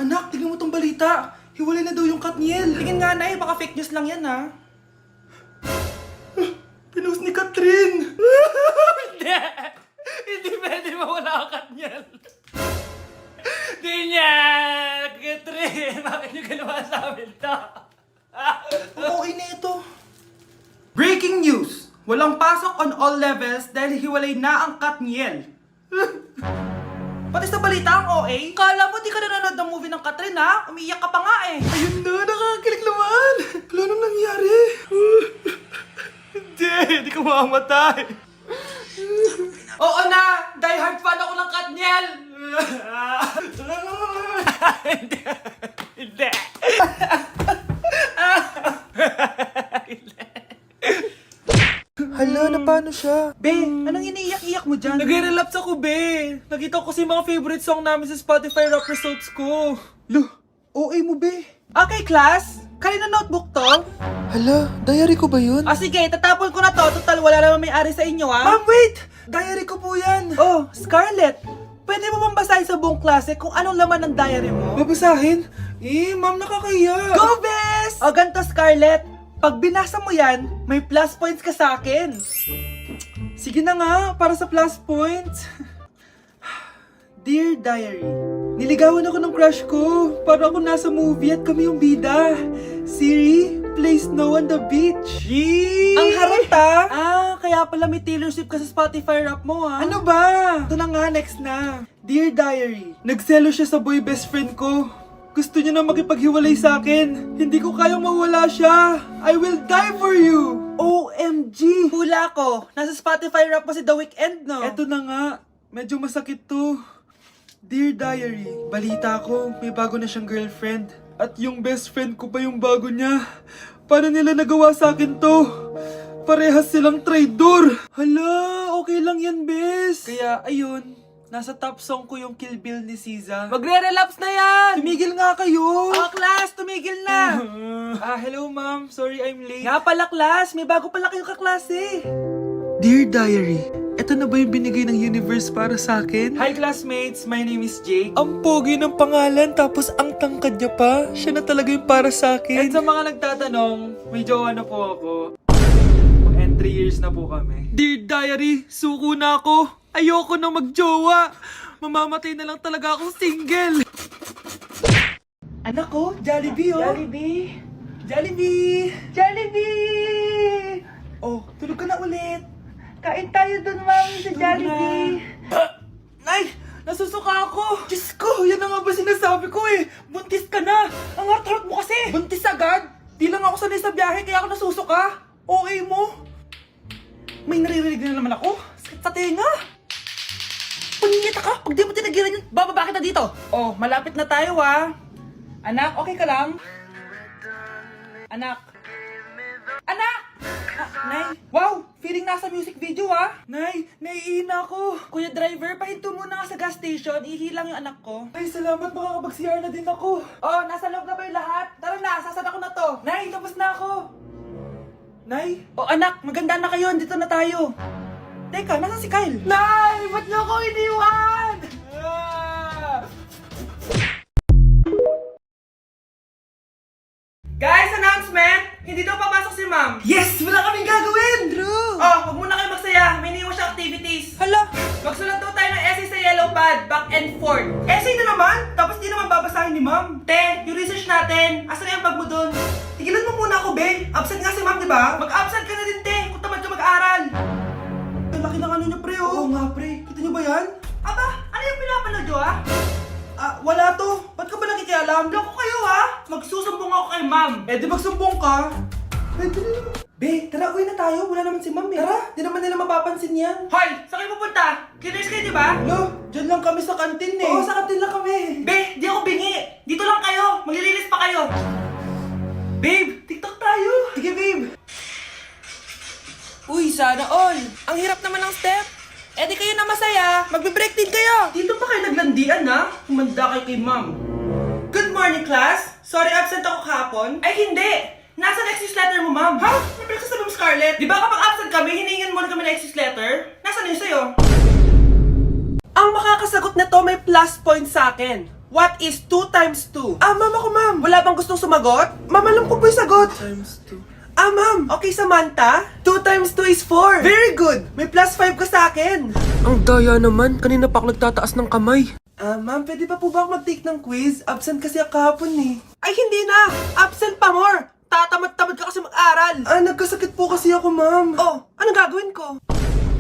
Anak, tingnan mo tong balita. Hiwalay na daw yung Katniel. Tingin nga na baka fake news lang yan ha. Pinost ni Catherine. Hindi! Hindi pwede mawala ang Katniel. Di niya! Catherine! Bakit niyo ginawa sa amin to? Okay na ito. Breaking news! Walang pasok on all levels dahil hiwalay na ang Katniel. Pati sa balita ang OA, kala mo di ka nanonood ng movie ng Catherine ha? Umiiyak ka pa nga eh. Ayun na, nakakakilig naman. Wala nang nangyari. Hindi ka mamamatay. Oo na, die hard fan ako ng Katniel. Hindi! Hindi! Hala, na paano siya? Be, anong iniiyak-iyak mo dyan? Nag-relapse ako, be. Nakita ko kasi mga favorite song namin sa Spotify rap results ko. Lo, OA mo, be. Okay, class. Kanina notebook to? Hala, diary ko ba yun? Ah, sige, tatapon ko na to. Total, wala naman may-ari sa inyo, ha? Ma'am, wait! Diary ko po yan. Oh, Scarlett. Pwede mo bang basahin sa buong klase kung anong laman ng diary mo? Babasahin? Ma'am, nakakahiya. Go, bes! O, ganito, Scarlett. Pag binasa mo yan, may plus points ka sa akin. Sige na nga, para sa plus points. Dear Diary, niligawan ako ng crush ko. Para ako nasa movie at kami yung bida. Siri plays Snow on the Beach. Yee! Ang harot ha? Kaya pala may Taylor Swift ka sa Spotify rap mo ha? Ano ba? Ito na nga, next na. Dear Diary, nagselo siya sa boy best friend ko. Gusto niya na makipaghiwalay sa akin. Hindi ko kayang mawala siya. I will die for you. OMG! Hula ko. Nasa Spotify rap mo si The Weeknd, no? Eto na nga. Medyo masakit to. Dear Diary, balita ko, may bago na siyang girlfriend. At yung best friend ko pa yung bago niya. Paano nila nagawa sa akin to? Parehas silang traidor. Hala, okay lang yan, bes. Kaya, ayun. Nasa top song ko yung Kill Bill ni SZA. Magre-relapse na yan! Tumigil nga kayo! Oh, class! Tumigil na! Hello ma'am. Sorry I'm late. Nga pala, class! May bago pala kayong kaklase! Dear Diary, eto na ba yung binigay ng universe para sa akin? Hi classmates, my name is Jake. Ang pogi ng pangalan tapos ang tangkad niya pa. Siya na talaga yung para sa akin. At sa mga nagtatanong, may jowa na po ako. And 3 years na po kami. Dear Diary, suko na ako. Ayoko na magjowa. Mamamatay na lang talaga akong single. Anak ko, Jollibee oh. Jollibee! Jollibee! Jollibee! Oh, tulog ka na ulit. Kain tayo dun, mami, sa Tulog Jollibee! Nay! Nasusuka ako! Diyos ko! Yan na nga ba sinasabi ko eh! Buntis ka na! Ang harot-harot mo kasi! Buntis agad? Di lang ako sanay sa biyahe kaya ako nasusuka! Okay mo? May naririnig na naman ako! Sakit sa tenga! Punyeta ka! Pag di mo tinagilan yun, bababa kita dito! Oh, malapit na tayo ah! Anak, okay ka lang? Anak! Anak! Nay! Wow! Feeling nasa music video ah! Nay! Naiihina ako! Kuya driver, pahinto muna ka sa gas station. Ihilang yung anak ko. Ay, salamat. Makakapag-CR na din ako. Oh, nasa loob na ba yung lahat? Tara na, sasad ako na to. Nay, tapos na ako. Nay? Oh, anak, maganda na kayo. Dito na tayo. Teka, nasa si Kyle? Nay! Ba't niyo ako iniwan? Guys, announcement! Hindi daw papasok si ma'am. Yes! Wala kaming gagawin! True! Oh, huwag muna kayo magsaya. May iniwan siya activities. Hala! Magsulat daw tayo ng essay sa yellow pad, back and forth. Essay na naman? Tapos di naman babasahin ni ma'am. Te, yung research natin. Asan na yung bag mo dun? Tigilan mo muna ako, be. Absent nga si ma'am, di ba? Mag-absent ka na din, te. Kung tamad ka mag-aaral. Ang laki ng ano niya, pre, oh. Oo nga, pre. Kita niyo ba yan? Aba, ano yung pinapanood nyo, ah? Wala to. Ba't ka ba nakikialam? Loko kayo ha? Magsusumbong ako kay ma'am. Eh di magsumbong ka. Pwede na naman. Be, tara uwi na tayo. Wala naman si ma'am eh. Tara, di naman nila mapapansin yan. Hoy, saan kayo pupunta? Cleaners kayo di ba? No, dyan lang kami sa kantin eh. Oo, sa kantin lang kami. Be, di ako bingi. Dito lang kayo. Maglilinis pa kayo. Babe, TikTok tayo. Sige babe. Uy, sana all! Ang hirap naman ng step! Eh di kayo na masaya! Magbe-break din kayo! Dito pa kayo naglandian ha? Humanda kayo kay ma'am. Good morning class. Sorry absent ako kahapon. Ay hindi! Nasa excuse letter mo ma'am. Ha? May breakfast na Scarlett. Di ba kapag absent kami, hinihingan mo na kami ng excuse letter? Nasaan yun sa'yo? Ang makakasagot na to may plus point sa akin. What is 2 times 2? Ah, ma'am ako, ma'am. Wala bang gustong sumagot? Ma'am, alam ko po yung sagot. 2 times 2. Ah, ma'am. Okay, Samantha. 2 times 2 is 4. Very good. May plus 5 ka sa akin. Ang daya naman. Kanina pa ako nagtataas ng kamay. Ah, ma'am, pwede pa po ba ako mag-take ng quiz? Absent kasi ako kahapon eh. Ay, hindi na! Absent pa more! Tatamad-tamad ka kasi mag-aral! Ah, nagkasakit po kasi ako, ma'am. Oh, anong gagawin ko?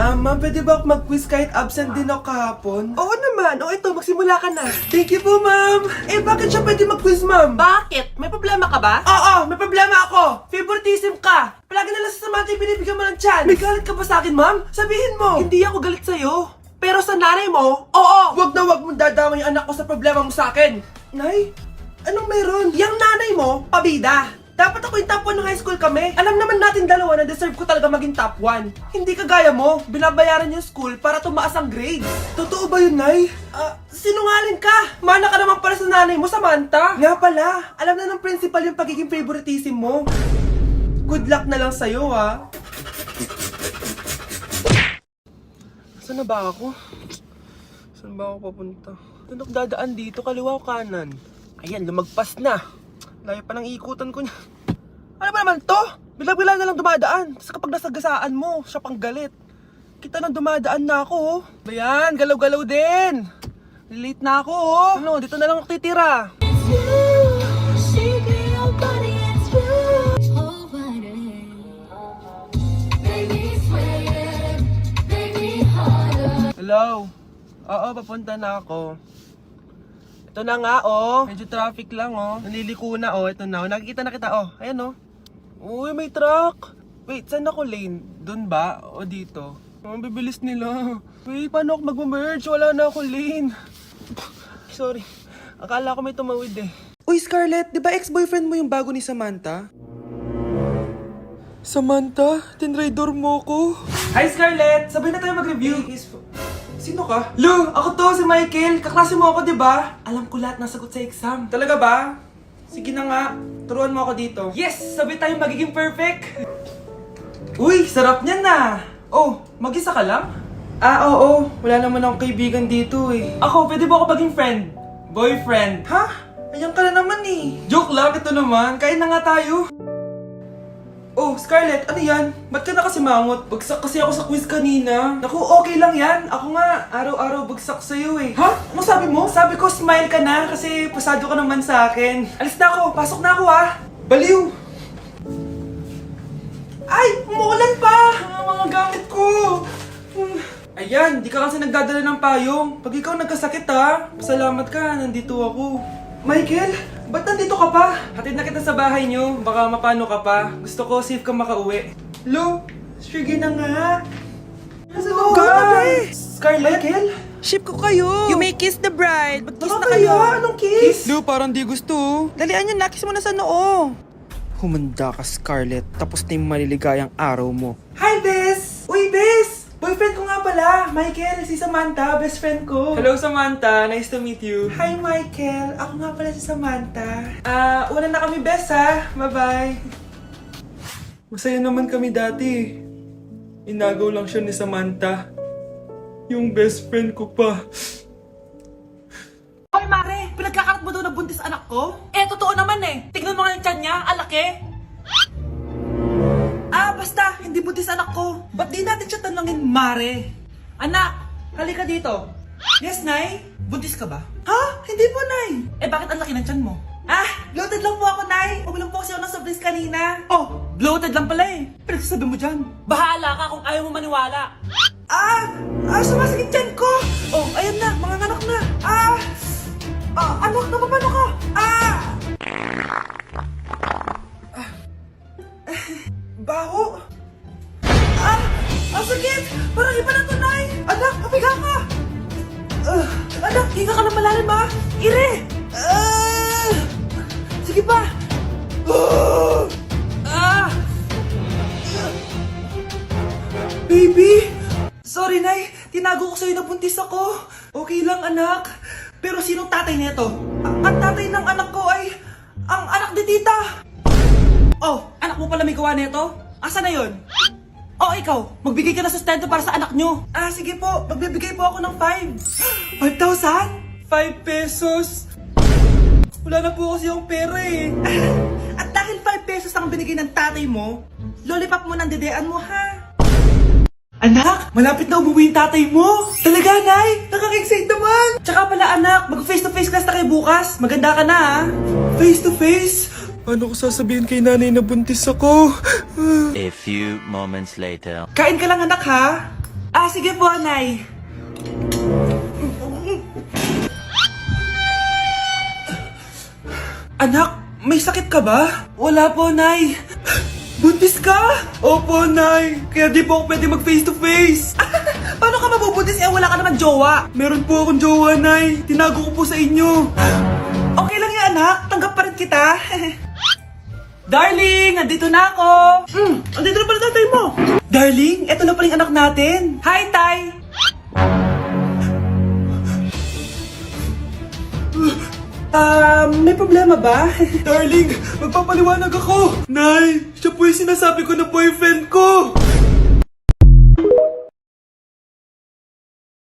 Ah, ma'am, pwede ba ako mag-quiz kahit absent din ako kahapon? Oo naman. O ito, magsimula ka na. Thank you po, ma'am. Eh, bakit siya pwede mag-quiz, ma'am? Bakit? May problema ka ba? Oo, may problema ako. Favoritism ka. Palagi na lang sa Samantha yung binibigyan mo ng chance. May galit ka ba sa akin, ma'am? Sabihin mo. Hindi ako galit sa'yo. Pero sa nanay mo, oo! Wag na wag mong dadama yung anak ko sa problema mo sa akin! Nay? Anong meron? Yang nanay mo, pabida! Dapat ako yung top 1 ng high school kami. Alam naman natin dalawa na deserve ko talaga maging top 1. Hindi kagaya mo, binabayaran yung school para tumaas ang grades. Totoo ba yun, Nay? Sinungaling ka! Mana ka naman para sa nanay mo, Samantha! Nga pala, alam na ng principal yung pagiging favoritism mo. Good luck na lang sa'yo, ha? Saan na ba ako? Saan ba ako papunta? Saan ako dadaan dito? Kaliwa o kanan? Ayan, lumagpas na. Layo pa ng ikutan ko niya. Ano ba naman to? Bila-bila na lang dumadaan. Tapos kapag nasagasaan mo, siya pang galit. Kita nang dumadaan na ako, oh. Ayan, galaw-galaw din. Late na ako, oh. Ano, dito na lang ako titira. Hello? Oo, papunta na ako. Ito na nga, oh. Medyo traffic lang, oh. Naliliko na, oh. Ito na, oh. Nakikita na kita, oh. Ayan, oh. Uy, may truck. Wait, saan ako lane? Doon ba? O dito? Ang bibilis nila. Wait, paano ako mag-merge? Wala na ako lane. Sorry. Akala ko may tumawid, eh. Uy, Scarlett, di ba ex-boyfriend mo yung bago ni Samantha? Samantha, tinraidor mo ko. Hi, Scarlett! Sabay na tayo mag-review. Sino ka? Lu, ako to, si Michael. Kaklase mo ako, di ba? Alam ko lahat ng sagot sa exam. Talaga ba? Sige na nga, turuan mo ako dito. Yes! Sabay tayo magiging perfect! Uy, sarap niyan na! Oh, mag-isa ka lang? Ah, oo. Wala naman akong kaibigan dito eh. Ako, pwede ba ako maging friend? Boyfriend? Ha? Ayan ka na naman eh. Joke lang, ito naman. Kain na nga tayo. Oh, Scarlett, ano yan? Ba't ka na kasi mangot? Bagsak kasi ako sa quiz kanina. Naku, okay lang yan. Ako nga, araw-araw bagsak sa'yo eh. Ha? Ano sabi mo? Sabi ko, smile ka na kasi pasado ka naman sa akin. Alis na ako, pasok na ako ha. Baliw! Ay, umuulan pa! Ang mga gamit ko! Ayan, di ka kasi nagdadala ng payong. Pag ikaw nagkasakit ha, salamat ka, nandito ako. Michael, ba't nandito ka pa? Hatid na kita sa bahay niyo, baka mapano ka pa. Gusto ko safe ka makauwi. Lo, sige na nga. Hello, Scarlett? Michael? Ship ko kayo. You may kiss the bride. Mag-kiss na Baka kayo. kaya, anong kiss? Lu, parang di gusto. Dalian yun, nakis mo na sa noo. Humanda ka, Scarlett. Tapos na yung maliligayang araw mo. Hi, Bes! Uy, Bes! Boyfriend ko nga pala, Michael, si Samantha, best friend ko. Hello, Samantha. Nice to meet you. Hi, Michael. Ako nga pala si Samantha. Una na kami, Bes, ha? Bye-bye. Masaya naman kami dati. Inagaw lang siya ni Samantha. Yung best friend ko pa. Hoy, Mare! Pinagkakarat mo daw na buntis anak ko? Eh, totoo naman eh. Tignan mo nga yung tiyan niya, alaki. Basta, hindi buntis anak ko. Ba't di natin siya tanungin, Mare? Anak, halika dito. Yes, Nay? Buntis ka ba? Ha? Hindi po, Nay. Eh, bakit ang laki ng tiyan mo? Bloated lang po ako, Nay. Uminom po kasi ako ng soft drinks kanina. Oh, bloated lang pala eh. Pinagsasabi mo dyan. Bahala ka kung ayaw mo maniwala. Sumasakit tiyan ko. Oh, ayan na, mga anak na. Anak, napapano ka? Baho! Ang sakit! Parang iba ng tunay! Anak, papiga ka! Anak, higa ka na malalim ha! Ire! Sige pa! Baby! Sorry, Nay. Tinago ko sa'yo na buntis ako. Okay lang, anak. Pero sinong tatay nito? Ang tatay ng anak ko ay ang anak ni tita. Oh, anak mo pala may gawa nito? Asa na yun? Oh, ikaw, magbigay ka na sustento para sa anak nyo. Sige po, magbibigay po ako ng 5. 5,000? 5 pesos? Wala na po kasi yung pera eh. At dahil 5 pesos ang binigay ng tatay mo, lollipop mo ng dedean mo ha. Anak, malapit na umuwi yung tatay mo. Talaga, Nay? Nakaka-excite naman. Tsaka pala, anak, mag-face-to-face class na kayo bukas. Maganda ka na, ha? Face-to-face? Ano ko sasabihin kay nanay na buntis ako? A few moments later. Kain ka lang, anak, ha? Ah, sige po, Nay. Anak, may sakit ka ba? Wala po, Nay. Buntis ka? Opo, Nay. Kaya di po ako pwede mag-face-to-face. Paano ka mabubuntis eh wala ka naman jowa? Meron po akong jowa, Nay. Tinago ko po sa inyo. Okay lang yan, anak. Tanggap pa rin kita. Darling, nandito na ako. Andito na pala tatay mo. Darling, eto na pala yung anak natin. Hi, Tay. May problema ba? Darling, magpapaliwanag ako. Nay, siya po yung sinasabi ko na boyfriend ko.